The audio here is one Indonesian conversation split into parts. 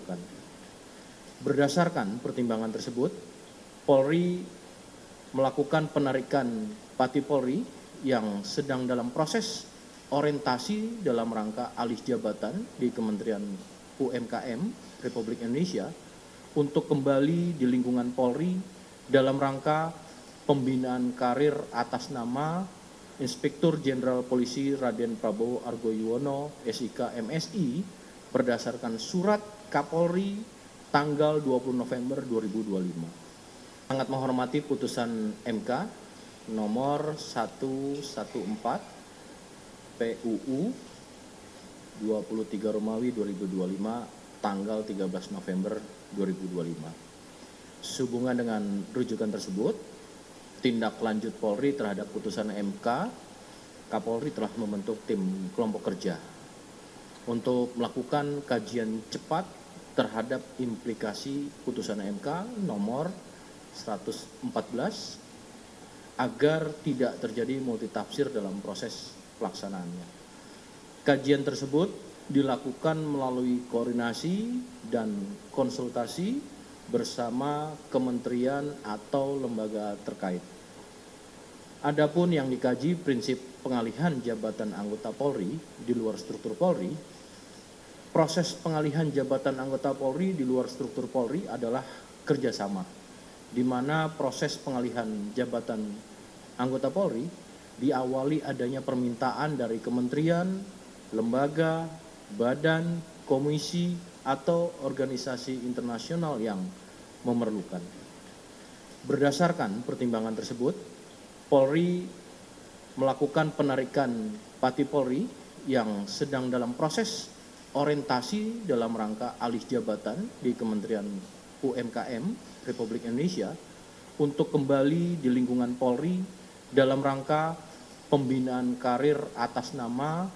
memerlukan. Berdasarkan pertimbangan tersebut, Polri melakukan penarikan Pati Polri yang sedang dalam proses orientasi dalam rangka alih jabatan di Kementerian UMKM Republik Indonesia untuk kembali di lingkungan Polri dalam rangka pembinaan karir atas nama Inspektur Jenderal Polisi Raden Prabowo Argoyuwono SIK MSI berdasarkan surat Kapolri tanggal 20 November 2025. Sangat menghormati putusan MK nomor 114 PUU 23 Romawi 2025 tanggal 13 November 2025. Sehubungan dengan rujukan tersebut, tindak lanjut Polri terhadap putusan MK, Kapolri telah membentuk tim kelompok kerja untuk melakukan kajian cepat terhadap implikasi putusan MK nomor 114 agar tidak terjadi multitafsir dalam proses pelaksanaannya. Kajian tersebut dilakukan melalui koordinasi dan konsultasi bersama kementerian atau lembaga terkait. Adapun yang dikaji prinsip pengalihan jabatan anggota Polri di luar struktur Polri, proses pengalihan jabatan anggota Polri di luar struktur Polri adalah kerjasama, di mana proses pengalihan jabatan anggota Polri diawali adanya permintaan dari kementerian, lembaga, badan, komisi, atau organisasi internasional yang memerlukan. Berdasarkan pertimbangan tersebut, Polri melakukan penarikan Pati Polri yang sedang dalam proses orientasi dalam rangka alih jabatan di Kementerian UMKM Republik Indonesia untuk kembali di lingkungan Polri dalam rangka pembinaan karir atas nama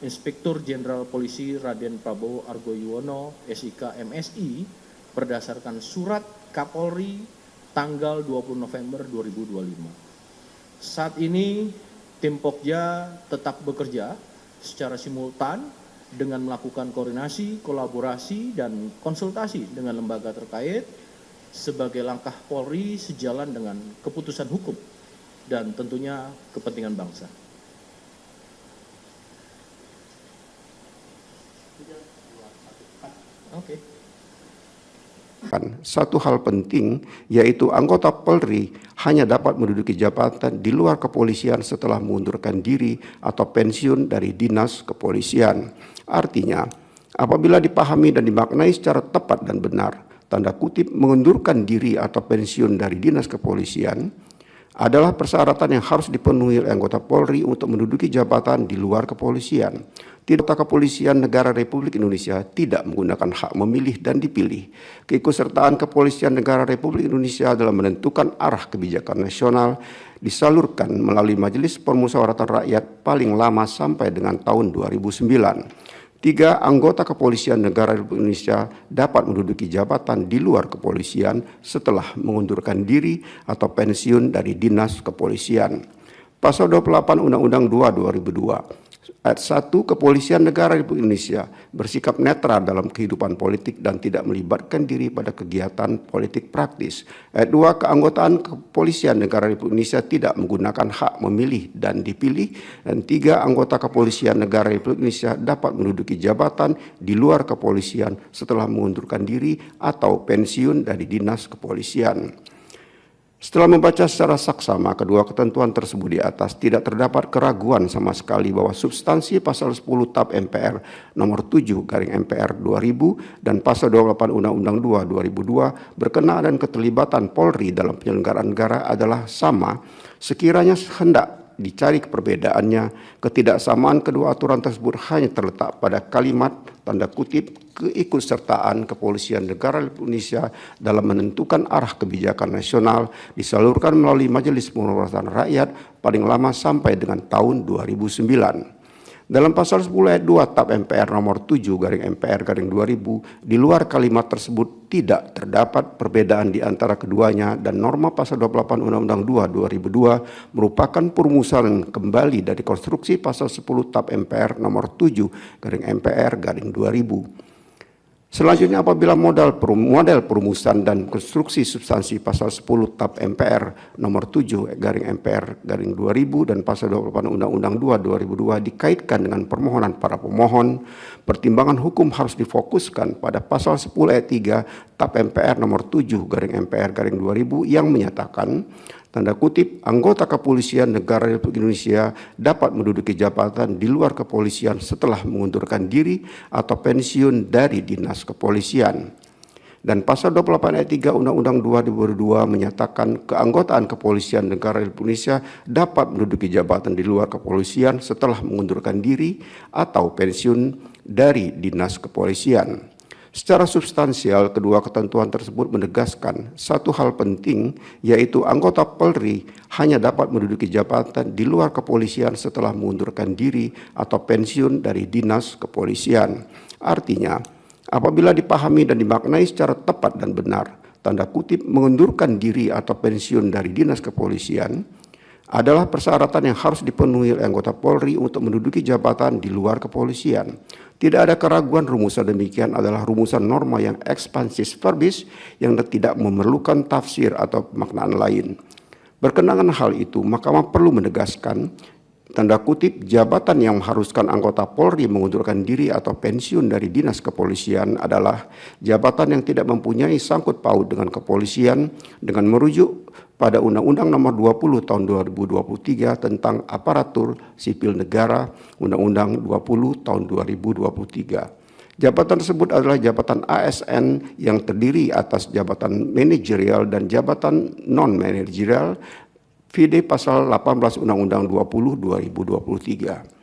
Inspektur Jenderal Polisi Raden Prabowo Argoyuwono SIK MSI berdasarkan surat Kapolri tanggal 20 November 2025. Saat ini tim Pokja tetap bekerja secara simultan dengan melakukan koordinasi, kolaborasi, dan konsultasi dengan lembaga terkait sebagai langkah Polri sejalan dengan keputusan hukum dan tentunya kepentingan bangsa. Oke. Satu hal penting yaitu anggota Polri hanya dapat menduduki jabatan di luar kepolisian setelah mengundurkan diri atau pensiun dari dinas kepolisian. Artinya, apabila dipahami dan dimaknai secara tepat dan benar, tanda kutip mengundurkan diri atau pensiun dari dinas kepolisian adalah persyaratan yang harus dipenuhi oleh anggota Polri untuk menduduki jabatan di luar kepolisian. Anggota Kepolisian Negara Republik Indonesia tidak menggunakan hak memilih dan dipilih. Keikutsertaan Kepolisian Negara Republik Indonesia dalam menentukan arah kebijakan nasional disalurkan melalui Majelis Permusyawaratan Rakyat paling lama sampai dengan tahun 2009. 3. Anggota Kepolisian Negara Republik Indonesia dapat menduduki jabatan di luar kepolisian setelah mengundurkan diri atau pensiun dari dinas kepolisian. Pasal 28 Undang-Undang 2 2002. Ayat 1, Kepolisian Negara Republik Indonesia bersikap netral dalam kehidupan politik dan tidak melibatkan diri pada kegiatan politik praktis. Ayat 2, keanggotaan Kepolisian Negara Republik Indonesia tidak menggunakan hak memilih dan dipilih. Dan 3, anggota Kepolisian Negara Republik Indonesia dapat menduduki jabatan di luar kepolisian setelah mengundurkan diri atau pensiun dari dinas kepolisian. Setelah membaca secara saksama kedua ketentuan tersebut di atas, tidak terdapat keraguan sama sekali bahwa substansi pasal 10 TAP MPR nomor 7/MPR 2000 dan pasal 28 Undang-Undang 2 2002 berkenaan dan keterlibatan Polri dalam penyelenggaraan negara adalah sama, sekiranya hendak dicari perbedaannya, ketidaksamaan kedua aturan tersebut hanya terletak pada kalimat tanda kutip keikutsertaan Kepolisian Negara Republik Indonesia dalam menentukan arah kebijakan nasional disalurkan melalui Majelis Permusyawaratan Rakyat paling lama sampai dengan tahun 2009. Dalam pasal 10 ayat 2 TAP MPR nomor 7/MPR/2000 di luar kalimat tersebut tidak terdapat perbedaan di antara keduanya dan norma pasal 28 Undang-Undang 2 2002 merupakan perumusan kembali dari konstruksi pasal 10 TAP MPR nomor 7/MPR/2000. Selanjutnya, apabila model perumusan dan konstruksi substansi pasal 10 TAP MPR nomor 7 garing MPR garing 2000 dan pasal 28 Undang-Undang 2 2002 dikaitkan dengan permohonan para pemohon, pertimbangan hukum harus difokuskan pada pasal 10 ayat 3 TAP MPR nomor 7 garing MPR garing 2000 yang menyatakan, tanda kutip, anggota kepolisian negara Republik Indonesia dapat menduduki jabatan di luar kepolisian setelah mengundurkan diri atau pensiun dari dinas kepolisian. Dan pasal 28 ayat 3 Undang-Undang 2002 menyatakan keanggotaan kepolisian negara Republik Indonesia dapat menduduki jabatan di luar kepolisian setelah mengundurkan diri atau pensiun dari dinas kepolisian. Secara substansial, kedua ketentuan tersebut menegaskan satu hal penting, yaitu anggota Polri hanya dapat menduduki jabatan di luar kepolisian setelah mengundurkan diri atau pensiun dari dinas kepolisian. Artinya, apabila dipahami dan dimaknai secara tepat dan benar, tanda kutip mengundurkan diri atau pensiun dari dinas kepolisian adalah persyaratan yang harus dipenuhi oleh anggota Polri untuk menduduki jabatan di luar kepolisian. Tidak ada keraguan rumusan demikian adalah rumusan norma yang expansis verbis yang tidak memerlukan tafsir atau pemaknaan lain. Berkenaan hal itu, Mahkamah perlu menegaskan, tanda kutip, jabatan yang mengharuskan anggota Polri mengundurkan diri atau pensiun dari dinas kepolisian adalah jabatan yang tidak mempunyai sangkut paut dengan kepolisian dengan merujuk pada Undang-Undang Nomor 20 Tahun 2023 tentang Aparatur Sipil Negara, Undang-Undang 20 Tahun 2023. Jabatan tersebut adalah jabatan ASN yang terdiri atas jabatan manajerial dan jabatan non-manajerial, vide pasal 18 Undang-Undang 20 2023.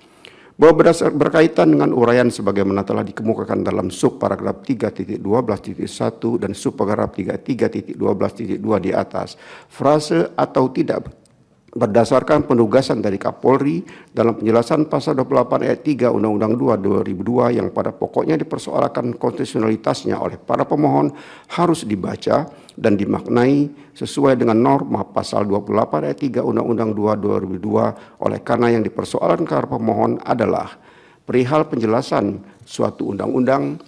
Bahwa berkaitan dengan uraian sebagaimana telah dikemukakan dalam subparagraf 3.12.1 dan subparagraf 3.12.2 di atas, frase atau tidak berdasarkan penugasan dari Kapolri dalam penjelasan pasal 28 ayat 3 Undang-Undang 2 2002 yang pada pokoknya dipersoalkan konstitusionalitasnya oleh para pemohon harus dibaca dan dimaknai sesuai dengan norma pasal 28 ayat 3 Undang-Undang 2 2002 oleh karena yang dipersoalkan para pemohon adalah perihal penjelasan suatu undang-undang.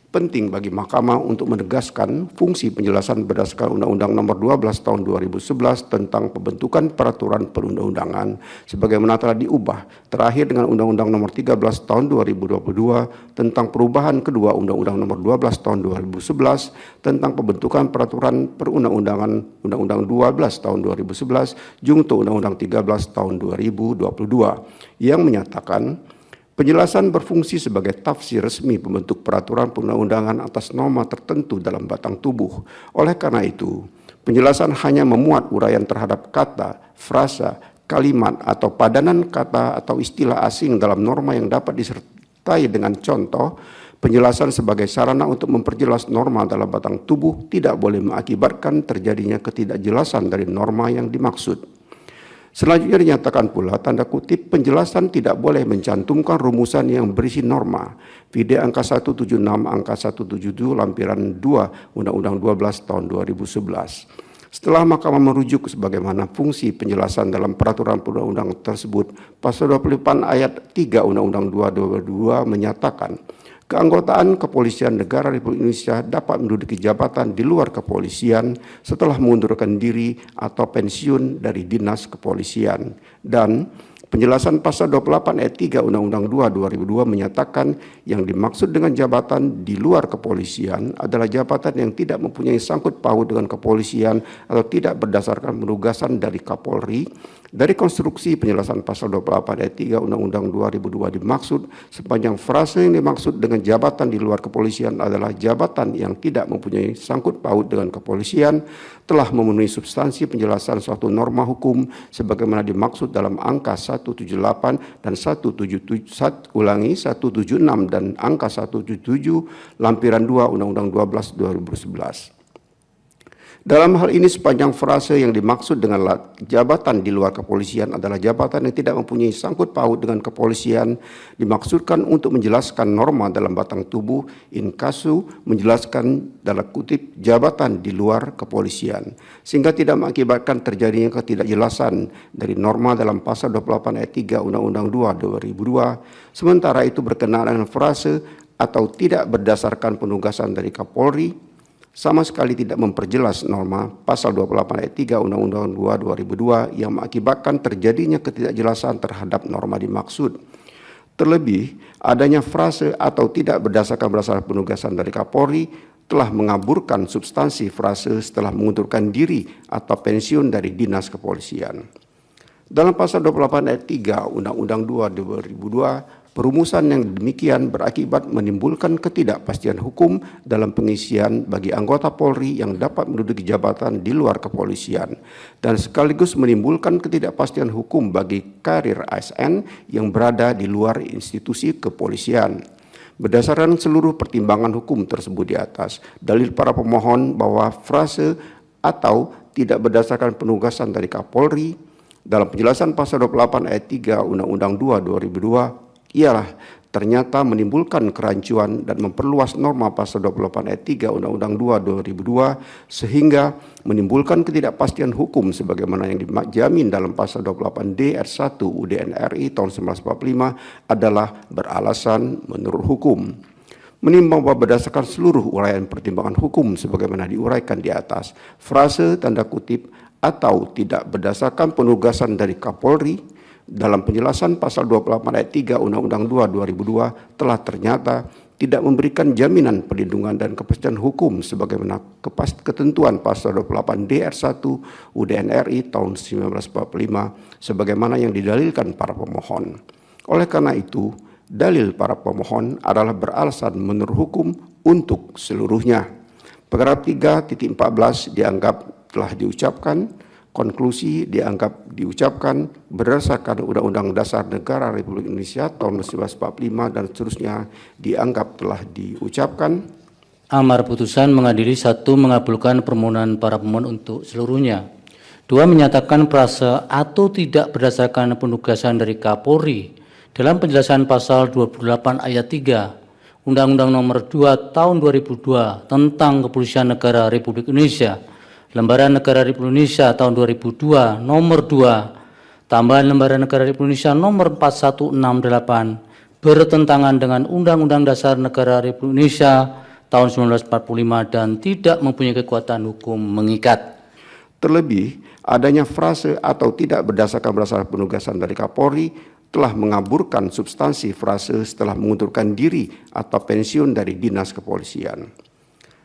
Penting bagi Mahkamah untuk menegaskan fungsi penjelasan berdasarkan Undang-Undang Nomor 12 Tahun 2011 tentang pembentukan peraturan perundang-undangan sebagaimana telah diubah terakhir dengan Undang-Undang Nomor 13 Tahun 2022 tentang perubahan kedua Undang-Undang Nomor 12 Tahun 2011 tentang pembentukan peraturan perundang-undangan Undang-Undang 12 Tahun 2011 junto Undang-Undang 13 Tahun 2022 yang menyatakan penjelasan berfungsi sebagai tafsir resmi pembentuk peraturan perundang-undangan atas norma tertentu dalam batang tubuh. Oleh karena itu, penjelasan hanya memuat uraian terhadap kata, frasa, kalimat, atau padanan kata atau istilah asing dalam norma yang dapat disertai dengan contoh. Penjelasan sebagai sarana untuk memperjelas norma dalam batang tubuh tidak boleh mengakibatkan terjadinya ketidakjelasan dari norma yang dimaksud. Selanjutnya dinyatakan pula, tanda kutip, penjelasan tidak boleh mencantumkan rumusan yang berisi norma. Vide angka 176 angka 177 lampiran 2 Undang-Undang 12 tahun 2011. Setelah Mahkamah merujuk sebagaimana fungsi penjelasan dalam peraturan perundang-undangan tersebut, pasal 28 ayat 3 Undang-Undang 2 2002 menyatakan, keanggotaan kepolisian negara Republik Indonesia dapat menduduki jabatan di luar kepolisian setelah mengundurkan diri atau pensiun dari dinas kepolisian. Dan penjelasan pasal 28 ayat 3 Undang-Undang 2 2002 menyatakan yang dimaksud dengan jabatan di luar kepolisian adalah jabatan yang tidak mempunyai sangkut paut dengan kepolisian atau tidak berdasarkan penugasan dari Kapolri. Dari konstruksi penjelasan pasal 28 ayat 3 Undang-Undang 2002 dimaksud sepanjang frase yang dimaksud dengan jabatan di luar kepolisian adalah jabatan yang tidak mempunyai sangkut paut dengan kepolisian telah memenuhi substansi penjelasan suatu norma hukum sebagaimana dimaksud dalam angka 178 dan 176 dan angka 177 lampiran 2 Undang-Undang 12 2011. Dalam hal ini sepanjang frase yang dimaksud dengan jabatan di luar kepolisian adalah jabatan yang tidak mempunyai sangkut paut dengan kepolisian dimaksudkan untuk menjelaskan norma dalam batang tubuh in casu menjelaskan dalam kutip jabatan di luar kepolisian sehingga tidak mengakibatkan terjadinya ketidakjelasan dari norma dalam pasal 28 ayat 3 Undang-Undang 2 2002. Sementara itu berkenaan dengan frase atau tidak berdasarkan penugasan dari Kapolri sama sekali tidak memperjelas norma pasal 28 ayat 3 Undang-Undang 2 2002 yang mengakibatkan terjadinya ketidakjelasan terhadap norma dimaksud. Terlebih, adanya frase atau tidak berdasarkan penugasan dari Kapolri telah mengaburkan substansi frase setelah mengundurkan diri atau pensiun dari dinas kepolisian. Dalam pasal 28 ayat 3 Undang-Undang 2 2002, perumusan yang demikian berakibat menimbulkan ketidakpastian hukum dalam pengisian bagi anggota Polri yang dapat menduduki jabatan di luar kepolisian dan sekaligus menimbulkan ketidakpastian hukum bagi karir ASN yang berada di luar institusi kepolisian. Berdasarkan seluruh pertimbangan hukum tersebut di atas, dalil para pemohon bahwa frase atau tidak berdasarkan penugasan dari Kapolri dalam penjelasan pasal 28 ayat 3 Undang-Undang 2 2002 ialah ternyata menimbulkan kerancuan dan memperluas norma pasal 28 ayat 3 Undang-Undang 2 2002 sehingga menimbulkan ketidakpastian hukum sebagaimana yang dijamin dalam pasal 28D ayat 1 UDN RI tahun 1945 adalah beralasan menurut hukum. Menimbang bahwa berdasarkan seluruh uraian pertimbangan hukum sebagaimana diuraikan di atas, frase tanda kutip atau tidak berdasarkan penugasan dari Kapolri dalam penjelasan pasal 28 ayat 3 Undang-Undang 2 2002 telah ternyata tidak memberikan jaminan perlindungan dan kepastian hukum sebagaimana ketentuan pasal 28D ayat 1 UDN RI tahun 1945 sebagaimana yang didalilkan para pemohon. Oleh karena itu, dalil para pemohon adalah beralasan menurut hukum untuk seluruhnya. Paragraf 3.14 dianggap telah diucapkan, konklusi dianggap diucapkan berdasarkan Undang-Undang Dasar Negara Republik Indonesia tahun 1945 dan seterusnya dianggap telah diucapkan. Amar putusan mengadili 1 mengabulkan permohonan para pemohon untuk seluruhnya. 2 menyatakan frase atau tidak berdasarkan penugasan dari Kapolri dalam penjelasan pasal 28 ayat 3 Undang-Undang Nomor 2 Tahun 2002 tentang Kepolisian Negara Republik Indonesia, Lembaran Negara Republik Indonesia tahun 2002 Nomor 2, tambahan Lembaran Negara Republik Indonesia Nomor 4168 bertentangan dengan Undang-Undang Dasar Negara Republik Indonesia tahun 1945 dan tidak mempunyai kekuatan hukum mengikat. Terlebih, adanya frase atau tidak berdasarkan penugasan dari Kapolri telah mengaburkan substansi frase setelah mengundurkan diri atau pensiun dari dinas kepolisian.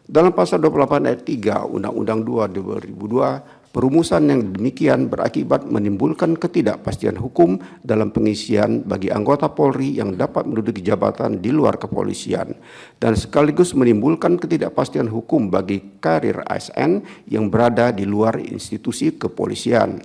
Dalam pasal 28 ayat 3 Undang-Undang 2 2002, perumusan yang demikian berakibat menimbulkan ketidakpastian hukum dalam pengisian bagi anggota Polri yang dapat menduduki jabatan di luar kepolisian dan sekaligus menimbulkan ketidakpastian hukum bagi karir ASN yang berada di luar institusi kepolisian.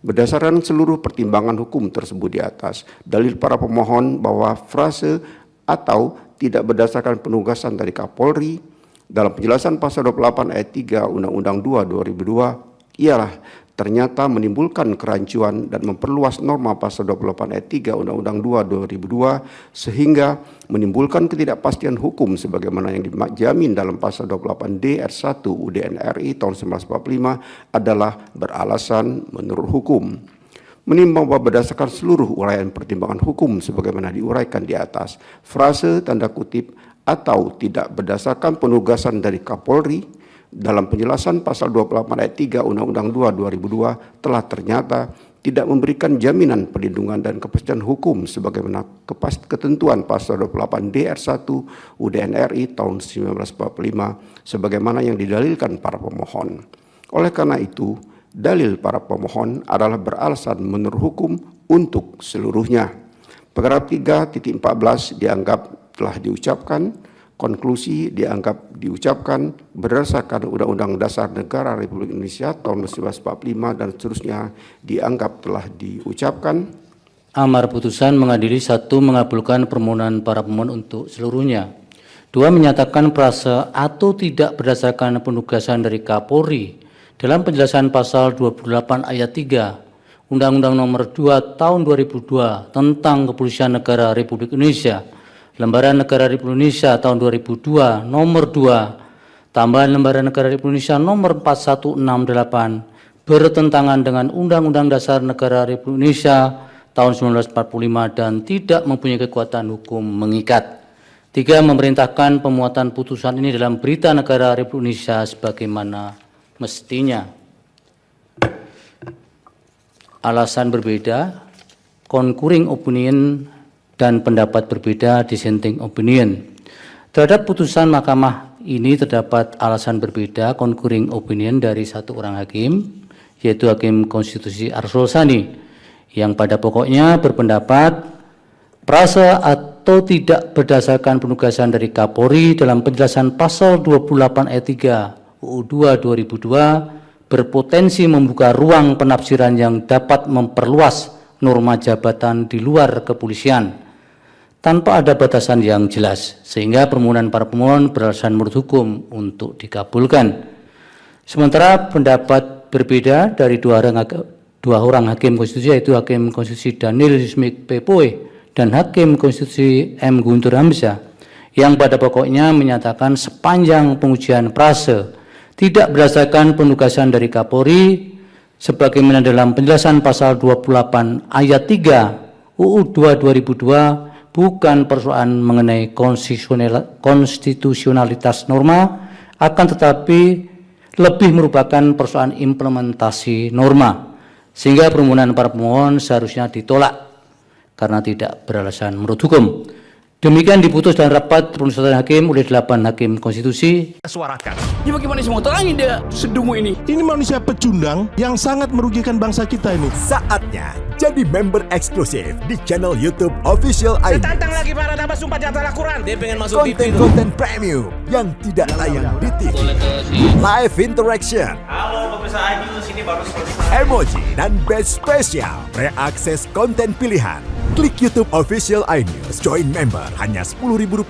Berdasarkan seluruh pertimbangan hukum tersebut di atas, dalil para pemohon bahwa frase atau tidak berdasarkan penugasan dari Kapolri dalam penjelasan pasal 28 ayat 3 Undang-Undang 2 2002 ialah ternyata menimbulkan kerancuan dan memperluas norma pasal 28 ayat 3 Undang-Undang 2 2002 sehingga menimbulkan ketidakpastian hukum sebagaimana yang dijamin dalam pasal 28D ayat 1 UDN RI tahun 1945 adalah beralasan menurut hukum. Menimbang bahwa berdasarkan seluruh uraian pertimbangan hukum sebagaimana diuraikan di atas, frase tanda kutip atau tidak berdasarkan penugasan dari Kapolri dalam penjelasan pasal 28 ayat 3 Undang-Undang 2 2002 telah ternyata tidak memberikan jaminan perlindungan dan kepastian hukum sebagaimana ketentuan pasal 28D ayat 1 UDN RI tahun 1945 sebagaimana yang didalilkan para pemohon. Oleh karena itu, dalil para pemohon adalah beralasan menurut hukum untuk seluruhnya. Paragraf 3.14 dianggap telah diucapkan, konklusi dianggap diucapkan berdasarkan Undang-Undang Dasar Negara Republik Indonesia tahun 1945 dan seterusnya dianggap telah diucapkan. Amar putusan mengadili 1 mengabulkan permohonan para pemohon untuk seluruhnya. 2 menyatakan frase atau tidak berdasarkan penugasan dari Kapolri dalam penjelasan pasal 28 ayat 3 Undang-Undang Nomor 2 Tahun 2002 tentang Kepolisian Negara Republik Indonesia, Lembaran Negara Republik Indonesia tahun 2002 Nomor 2, tambahan Lembaran Negara Republik Indonesia Nomor 4168 bertentangan dengan Undang-Undang Dasar Negara Republik Indonesia tahun 1945 dan tidak mempunyai kekuatan hukum mengikat. 3. Memerintahkan pemuatan putusan ini dalam Berita Negara Republik Indonesia sebagaimana mestinya. Alasan berbeda, concurring opinion dan pendapat berbeda, dissenting opinion. Terhadap putusan mahkamah ini terdapat alasan berbeda, concurring opinion dari satu orang hakim, yaitu Hakim Konstitusi Arsul Sani, yang pada pokoknya berpendapat prase atau tidak berdasarkan penugasan dari Kapolri dalam penjelasan pasal 28 ayat 3 UU 2 2002 berpotensi membuka ruang penafsiran yang dapat memperluas norma jabatan di luar kepolisian tanpa ada batasan yang jelas, sehingga permohonan para pemohon beralasan menurut hukum untuk dikabulkan. Sementara pendapat berbeda dari dua orang hakim konstitusi, yaitu Hakim Konstitusi Daniel Yusmik Pepoe dan Hakim Konstitusi M. Guntur Hamzah, yang pada pokoknya menyatakan sepanjang pengujian prase tidak berdasarkan penugasan dari Kapolri sebagaimana dalam penjelasan pasal 28 ayat 3 UU 2 2002 bukan persoalan mengenai konstitusionalitas norma, akan tetapi lebih merupakan persoalan implementasi norma, sehingga permohonan para pemohon seharusnya ditolak karena tidak beralasan menurut hukum. Demikian diputus dalam rapat permusyawaratan hakim oleh 8 hakim konstitusi. Suarakan. Ya bagaimana semua terangin dia sedumu ini? Ini manusia pecundang yang sangat merugikan bangsa kita ini. Saatnya jadi member eksklusif di channel YouTube Official ID. Tantang lagi para nama sumpah di antara Al-Quran. Dia pengen masuk TV. Konten-konten premium yang tidak tayang di TV. Live interaction. Halo pemirsa Ayu, sini baru selesai. Emoji dan badge spesial. Reakses konten pilihan. Klik YouTube Official iNews, join member hanya Rp10.000